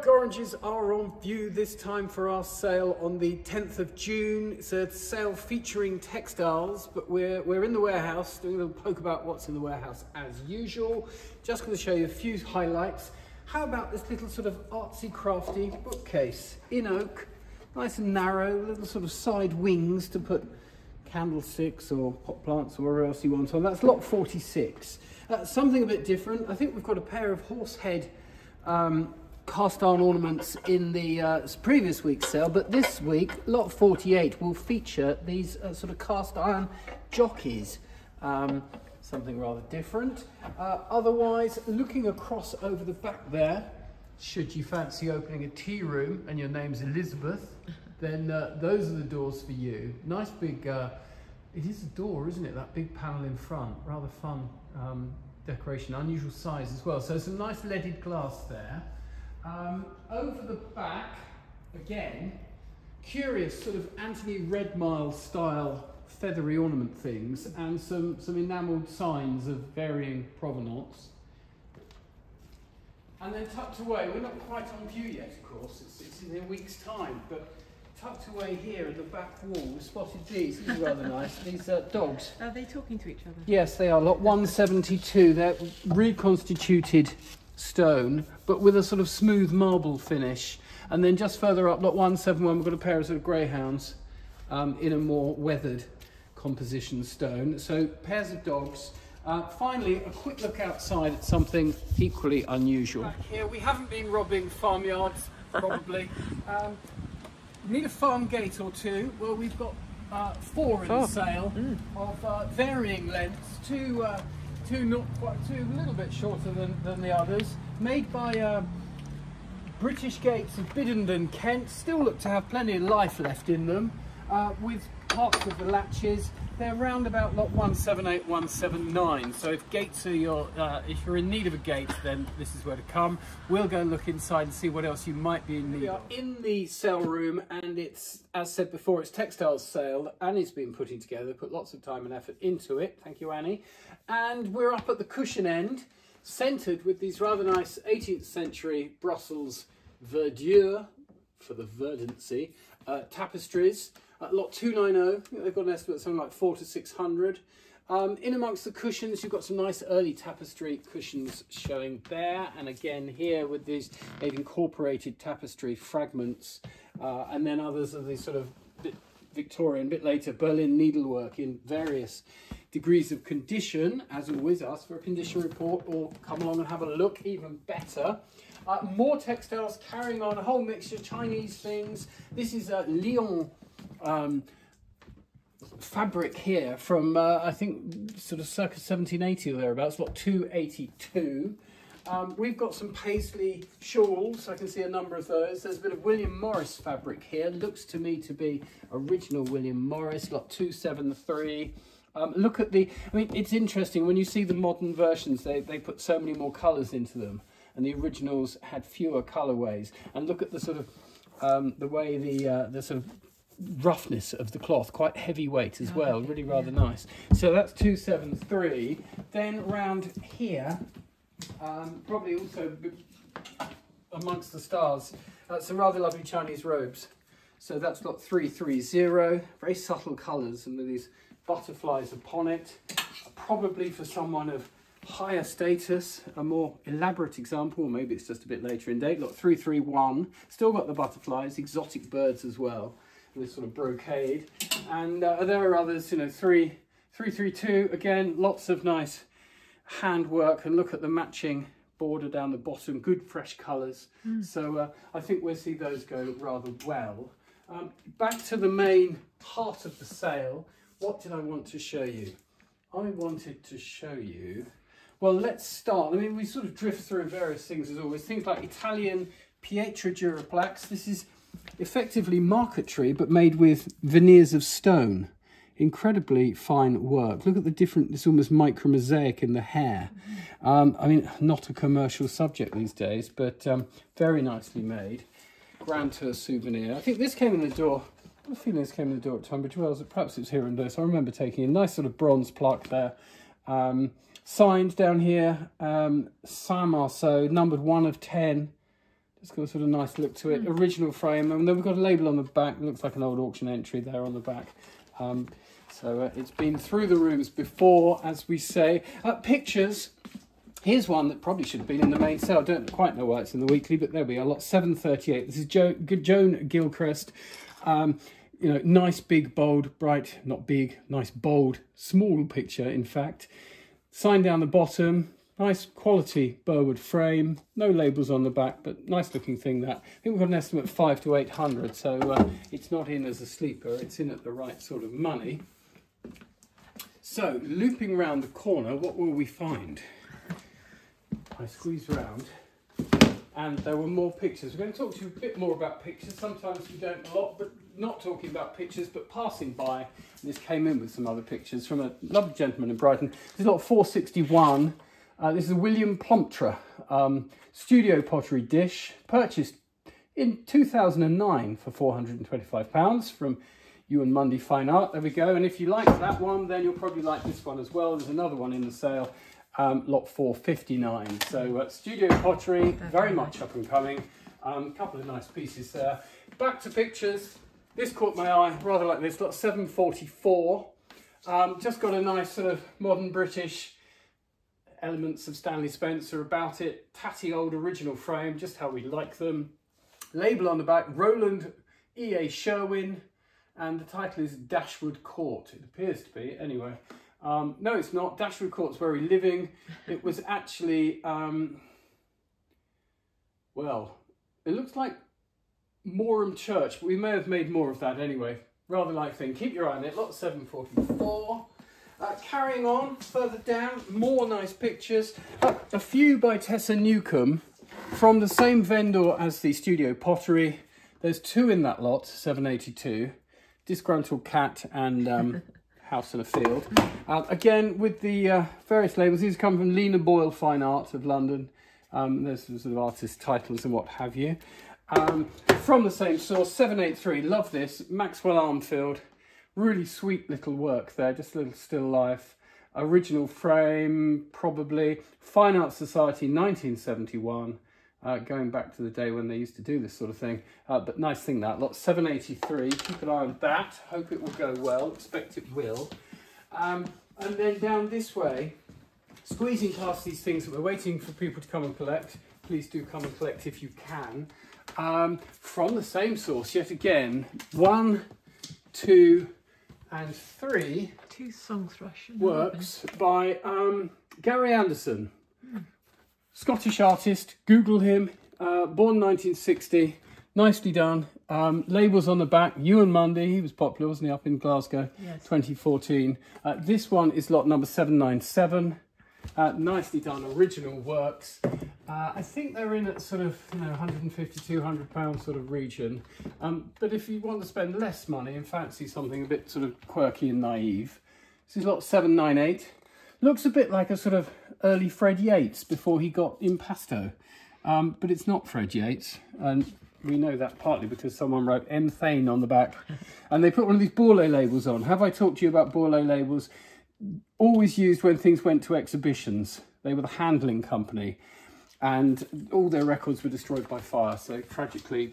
Gorringes are on view this time for our sale on the 10th of June. It's a sale featuring textiles, but we're in the warehouse doing a little poke about what's in the warehouse as usual. Just going to show you a few highlights. How about this little sort of artsy crafty bookcase in oak, nice and narrow, little sort of side wings to put candlesticks or pot plants or whatever else you want on. That's lot 46. Something a bit different. I think we've got a pair of horsehead cast iron ornaments in the previous week's sale, but this week lot 48 will feature these sort of cast iron jockeys, something rather different. Otherwise, looking across over the back there, should you fancy opening a tea room and your name's Elizabeth, then those are the doors for you. Nice big, it is a door, isn't it? That big panel in front, rather fun decoration, unusual size as well. So some nice leaded glass there. Over the back, again, curious sort of Anthony Redmile style feathery ornament things and some enamelled signs of varying provenance. And then tucked away, we're not quite on view yet, of course, it's in a week's time, but tucked away here at the back wall, we spotted these. These are rather nice. These dogs. Are they talking to each other? Yes, they are. Lot 172. They're reconstituted stone, but with a sort of smooth marble finish. And then just further up, lot 171, we've got a pair of sort of greyhounds in a more weathered composition stone. So pairs of dogs. Finally, a quick look outside at something equally unusual. Back here, we haven't been robbing farmyards, probably. Need a farm gate or two. Well, we've got four in the sale of varying lengths. Two a little bit shorter than the others. Made by British Gates of Biddenden, Kent. Still look to have plenty of life left in them. With parts of the latches. They're round about lot 178, 179. So if gates are if you're in need of a gate, then this is where to come. We'll go and look inside and see what else you might be in need of. We are in the sale room, and it's, as said before, it's textiles sale that Annie's been putting together, put lots of time and effort into it. Thank you, Annie. And we're up at the cushion end, centred with these rather nice 18th century Brussels verdure, for the verdancy, tapestries. Lot 290, I think they've got an estimate of something like 400 to 600. In amongst the cushions, you've got some nice early tapestry cushions showing there. And again here with these, they've incorporated tapestry fragments. And then others of these sort of bit Victorian, bit later, Berlin needlework in various degrees of condition. As always, ask for a condition report or come along and have a look, even better. More textiles, carrying on, a whole mixture, Chinese things. This is Lyon fabric here from I think sort of circa 1780 or thereabouts, lot 282. We've got some paisley shawls, I can see a number of those. There's a bit of William Morris fabric here, looks to me to be original William Morris, lot 273. Look at the, I mean, it's interesting when you see the modern versions, they put so many more colours into them, and the originals had fewer colourways. And look at the sort of the way the sort of roughness of the cloth, quite heavyweight as well, really rather nice. So that's 273. Then round here, probably also amongst the stars, some rather lovely Chinese robes. So that's lot 330, very subtle colours and with these butterflies upon it. Probably for someone of higher status, a more elaborate example, or maybe it's just a bit later in date, lot 331. Still got the butterflies, exotic birds as well. This sort of brocade, and there are others, you know, 332 again, lots of nice handwork, and look at the matching border down the bottom, good fresh colours. So I think we'll see those go rather well. Back to the main part of the sale. What did I want to show you? I wanted to show you, well, let's start. I mean, we sort of drift through various things as always, things like Italian Pietra Duraplax. This is effectively marquetry but made with veneers of stone. Incredibly fine work. Look at the different, this almost micro mosaic in the hair. I mean, not a commercial subject these days, but very nicely made. Grand Tour souvenir. I think this came in the door, I have a feeling this came in the door at Tunbridge Wells, perhaps it was here and there, so I remember taking a nice sort of bronze plaque there. Signed down here, Saint Marceau, numbered 1 of 10. It's got a sort of nice look to it. Original frame, and then we've got a label on the back. It looks like an old auction entry there on the back. So it's been through the rooms before, as we say. Pictures. Here's one that probably should have been in the main sale. I don't quite know why it's in the weekly, but there we are. Lot 738. This is Joan Gilchrist. You know, nice, big, bold, bright, not big, nice, bold, small picture, in fact. Sign down the bottom. Nice quality Burwood frame. No labels on the back, but nice looking thing that. I think we've got an estimate of 500 to 800, so it's not in as a sleeper. It's in at the right sort of money. So, looping round the corner, what will we find? I squeeze round, and there were more pictures. We're going to talk to you a bit more about pictures. Sometimes we don't a lot, but not talking about pictures, but passing by. And this came in with some other pictures from a lovely gentleman in Brighton. This is lot 461. This is a William Plumptre studio pottery dish, purchased in 2009 for £425 from you and Monday Fine Art. There we go. And if you like that one, then you'll probably like this one as well. There's another one in the sale, lot 459. So studio pottery, very much up and coming. A couple of nice pieces there. Back to pictures. This caught my eye, rather like this, lot 744. Just got a nice sort of modern British elements of Stanley Spencer about it. Tatty old original frame, just how we like them. Label on the back, Roland E.A. Sherwin, and the title is Dashwood Court. It appears to be, anyway. No, it's not. Dashwood Court's where we're living. It was actually, well, it looks like Moreham Church, but we may have made more of that anyway. Rather like thing. Keep your eye on it. Lot 744. Carrying on, further down, more nice pictures. A few by Tessa Newcomb from the same vendor as the studio pottery. There's two in that lot, 782. Disgruntled Cat and House in a Field. Again, with the various labels. These come from Lena Boyle Fine Art of London. There's sort of artist titles and what have you. From the same source, 783. Love this. Maxwell Armfield. Really sweet little work there, just a little still life. Original frame, probably. Fine Art Society, 1971. Going back to the day when they used to do this sort of thing. But nice thing that. Lot 783. Keep an eye on that. Hope it will go well. Expect it will. And then down this way, squeezing past these things that we're waiting for people to come and collect. Please do come and collect if you can. From the same source, yet again, 1, 2, and 3 song thrush works by Gary Anderson, Scottish artist. Google him. Born 1960, nicely done. Labels on the back. You and Monday, he was popular, wasn't he, up in Glasgow? Yes. 2014. This one is lot number 797. Nicely done, original works. I think they're in at sort of, you know, £150, £200 sort of region. But if you want to spend less money and fancy something a bit sort of quirky and naive, this is lot 798. Looks a bit like a sort of early Fred Yates before he got impasto. But it's not Fred Yates. And we know that partly because someone wrote M. Thane on the back. And they put one of these Borloo labels on. Have I talked to you about Borloo labels? Always used when things went to exhibitions. They were the handling company, and all their records were destroyed by fire. So tragically,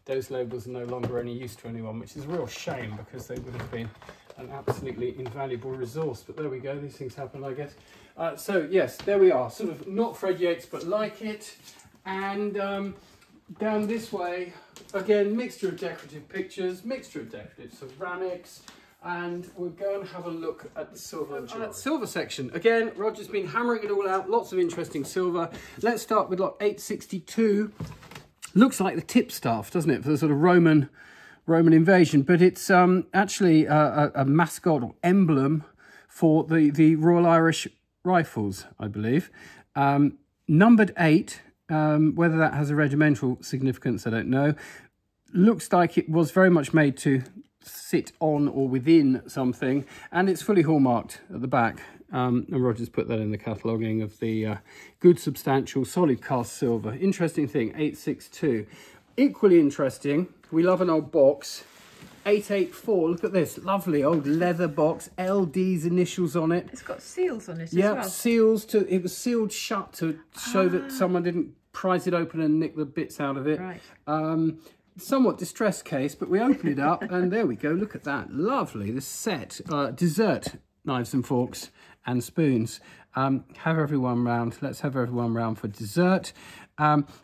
those labels are no longer any use to anyone, which is a real shame because they would have been an absolutely invaluable resource. But there we go, these things happen, I guess. So yes, there we are, sort of not Fred Yates, but like it. And down this way, again, mixture of decorative pictures, mixture of decorative ceramics. And we'll go and have a look at the silver section. Again, Roger's been hammering it all out. Lots of interesting silver. Let's start with lot 862. Looks like the tipstaff, doesn't it, for the sort of Roman invasion? But it's actually a mascot or emblem for the Royal Irish Rifles, I believe. Numbered 8. Whether that has a regimental significance, I don't know. Looks like it was very much made to sit on or within something, and it's fully hallmarked at the back, and Roger's put that in the cataloguing of the good substantial solid cast silver. Interesting thing, 862. Equally interesting, we love an old box, 884. Look at this lovely old leather box, LD's initials on it. It's got seals on it as well. Yeah, seals. It was sealed shut to show that someone didn't prise it open and nick the bits out of it. Right. Somewhat distressed case, but we open it up and there we go. Look at that. Lovely. This set. Dessert knives and forks and spoons. Have everyone round. Let's have everyone round for dessert.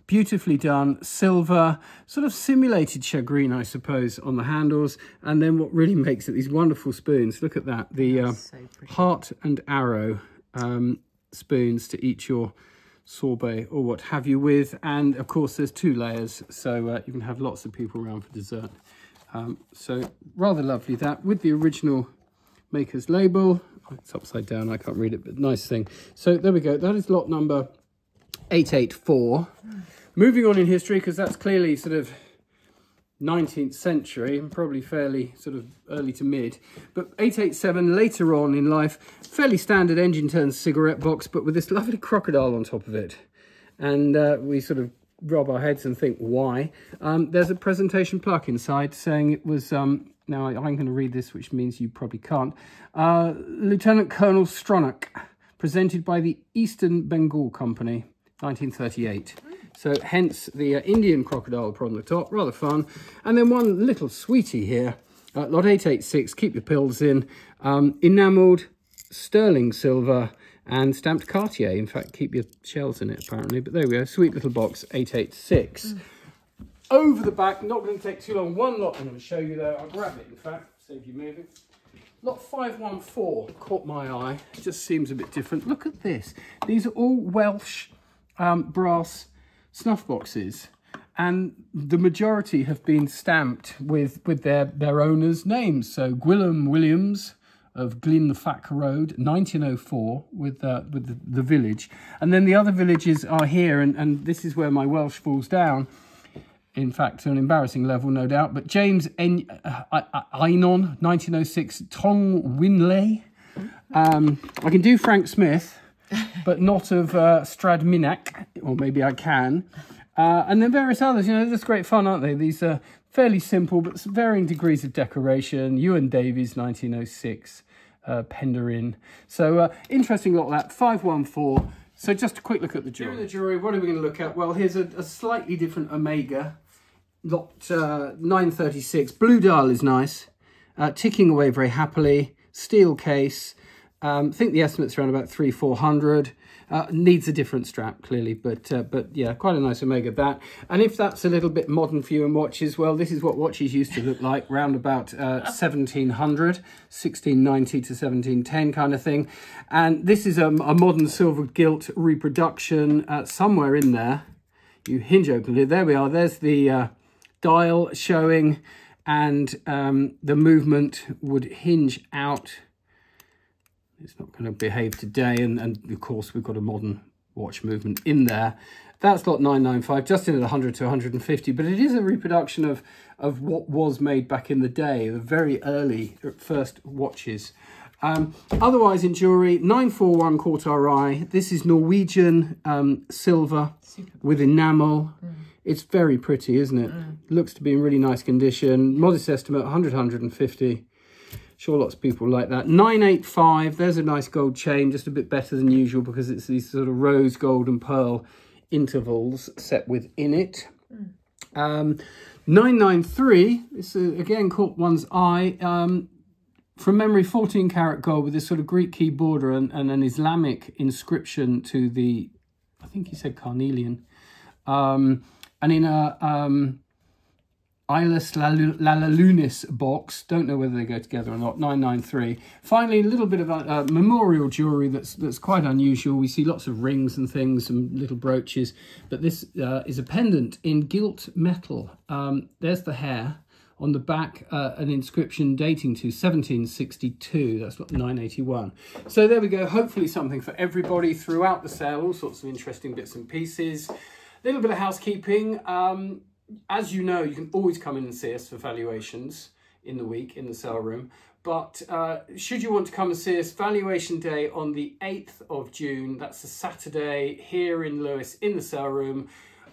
Beautifully done. Silver, sort of simulated shagreen, I suppose, on the handles. And then what really makes it, these wonderful spoons. Look at that. The So heart and arrow spoons to eat your sorbet or what have you with. And of course there's 2 layers, so you can have lots of people around for dessert. So rather lovely that, with the original maker's label. It's upside down, I can't read it, but nice thing. So there we go, that is lot number 884. Moving on in history, because that's clearly sort of 19th century and probably fairly sort of early to mid, but 887 later on in life, fairly standard engine turns cigarette box, but with this lovely crocodile on top of it. And we sort of rub our heads and think, why? There's a presentation plaque inside saying it was, now I'm going to read this, which means you probably can't, Lieutenant Colonel Stronach, presented by the Eastern Bengal Company, 1938. So hence the Indian crocodile upon the top, rather fun. And then one little sweetie here, lot 886, keep your pills in, enamelled sterling silver and stamped Cartier. In fact, keep your shells in it apparently, but there we go, sweet little box 886. Over the back, not going to take too long, one lot I'm going to show you there. I'll grab it in fact, save you moving. Lot 514 caught my eye, it just seems a bit different. Look at this, these are all Welsh brass snuff boxes, and the majority have been stamped with their owners' names. So Gwilym Williams of Glynfac Road, 1904, with the village, and then the other villages are here, and this is where my Welsh falls down. In fact, to an embarrassing level, no doubt. But James Einon, 1906, Tong Winley. I can do Frank Smith, but not of Stradminac, or maybe I can. And then various others, you know, that's great fun, aren't they? These are fairly simple, but varying degrees of decoration. Ewan Davies, 1906, Penderin. So interesting lot of that, 514. So just a quick look at the jewellery. Here in the jewellery, what are we going to look at? Well, here's a slightly different Omega, lot 936. Blue dial is nice, ticking away very happily, steel case. I think the estimate's around about 300-400. Needs a different strap, clearly, but yeah, quite a nice Omega that. And if that's a little bit modern for you and watches, well, this is what watches used to look like, round about 1700, 1690 to 1710 kind of thing. And this is a modern silver gilt reproduction somewhere in there. You hinge open it. There we are. There's the dial showing, and the movement would hinge out. It's not going to behave today, and of course we've got a modern watch movement in there. That's lot 995, just in at 100 to 150, but it is a reproduction of what was made back in the day, the very early first watches. Otherwise in jewellery, 941 caught our eye. This is Norwegian silver with enamel. It's very pretty, isn't it? Looks to be in really nice condition. Modest estimate, 100, 150. Sure, lots of people like that. 985, there's a nice gold chain, just a bit better than usual because it's these sort of rose gold and pearl intervals set within it. 993, this again caught one's eye. From memory, 14 karat gold with this sort of Greek key border and an Islamic inscription to the, I think he said carnelian. And in a Ilis Lalalunis box, don't know whether they go together or not, 993. Finally, a little bit of memorial jewellery that's quite unusual. We see lots of rings and things and little brooches, but this is a pendant in gilt metal. There's the hair. On the back, an inscription dating to 1762. That's what 981. So there we go. Hopefully something for everybody throughout the sale. All sorts of interesting bits and pieces. A little bit of housekeeping. As you know, you can always come in and see us for valuations in the week in the sale room. But should you want to come and see us, valuation day on the 8th of June. That's a Saturday here in Lewes in the sale room.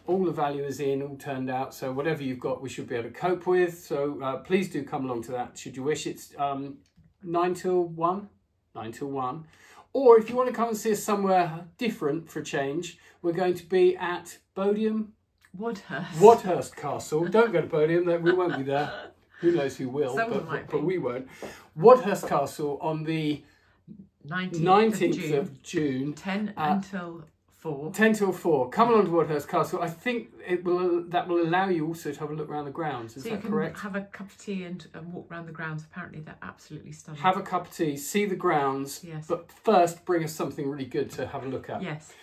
All the value is in, all turned out. So whatever you've got, we should be able to cope with. So please do come along to that should you wish. It's 9 till 1. Or if you want to come and see us somewhere different for a change, we're going to be at Wadhurst Castle. Don't go to Bodiam, we won't be there. Who knows who will, but we won't. Wadhurst Castle on the 19th of June. 10 until 4. 10 till 4. Come along to Wadhurst Castle. I think that will allow you also to have a look around the grounds. Is that correct? So you can have a cup of tea and walk around the grounds. Apparently they're absolutely stunning. Have a cup of tea, see the grounds, yes. But first bring us something really good to have a look at. Yes.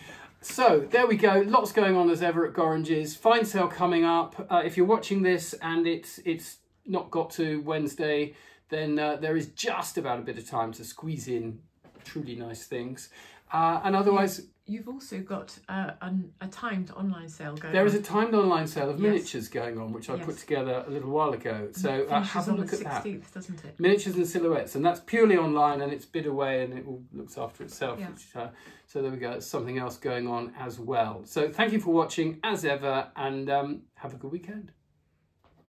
So there we go. Lots going on as ever at Gorringes. Fine sale coming up. If you're watching this and it's not got to Wednesday, then there is just about a bit of time to squeeze in truly nice things. And otherwise... You've also got a timed online sale going on. There is a timed online sale of miniatures going on, which I put together a little while ago. So have a look at that. 16th, doesn't it? Miniatures and silhouettes, and that's purely online, and it's bid away, and it all looks after itself. Yeah. Which, so there we go. It's something else going on as well. So thank you for watching as ever, and have a good weekend.